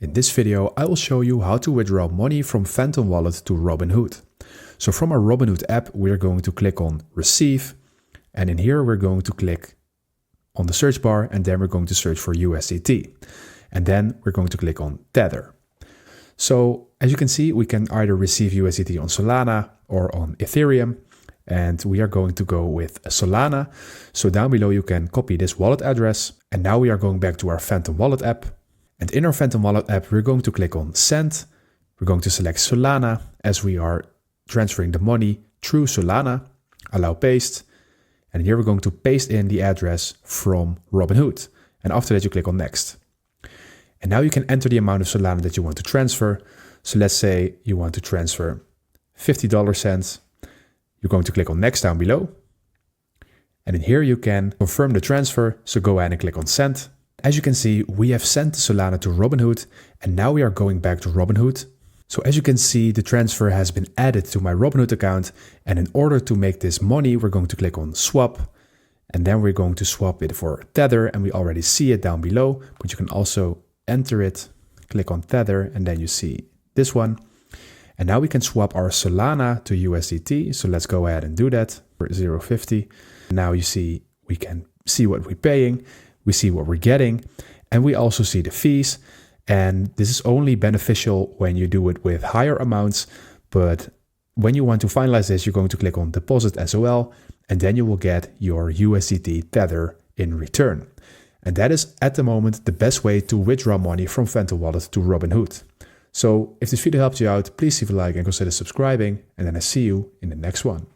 In this video, I will show you how to withdraw money from Phantom Wallet to Robinhood. So from our Robinhood app, we're going to click on Receive. And in here, we're going to click on the search bar and then we're going to search for USDT. And then we're going to click on Tether. So as you can see, we can either receive USDT on Solana or on Ethereum. And we are going to go with Solana. So down below, you can copy this wallet address. And now we are going back to our Phantom Wallet app. And in our Phantom Wallet app, we're going to click on Send. We're going to select Solana as we are transferring the money through Solana. Allow paste. And here we're going to paste in the address from Robinhood. And after that, you click on Next. And now you can enter the amount of Solana that you want to transfer. So let's say you want to transfer $50. You're going to click on Next down below. And in here you can confirm the transfer. So go ahead and click on Send. As you can see, we have sent the Solana to Robinhood, and now we are going back to Robinhood. So as you can see, the transfer has been added to my Robinhood account. And in order to make this money, we're going to click on Swap. And then we're going to swap it for Tether, and we already see it down below, but you can also enter it, click on Tether, and then you see this one. And now we can swap our Solana to USDT. So let's go ahead and do that for 0.50. Now you see, we can see what we're paying. We see what we're getting, and we also see the fees. And this is only beneficial when you do it with higher amounts. But when you want to finalize this, you're going to click on Deposit SOL, and then you will get your USDT Tether in return. And that is at the moment the best way to withdraw money from Phantom Wallet to Robinhood. So if this video helped you out, please leave a like and consider subscribing, and then I see you in the next one.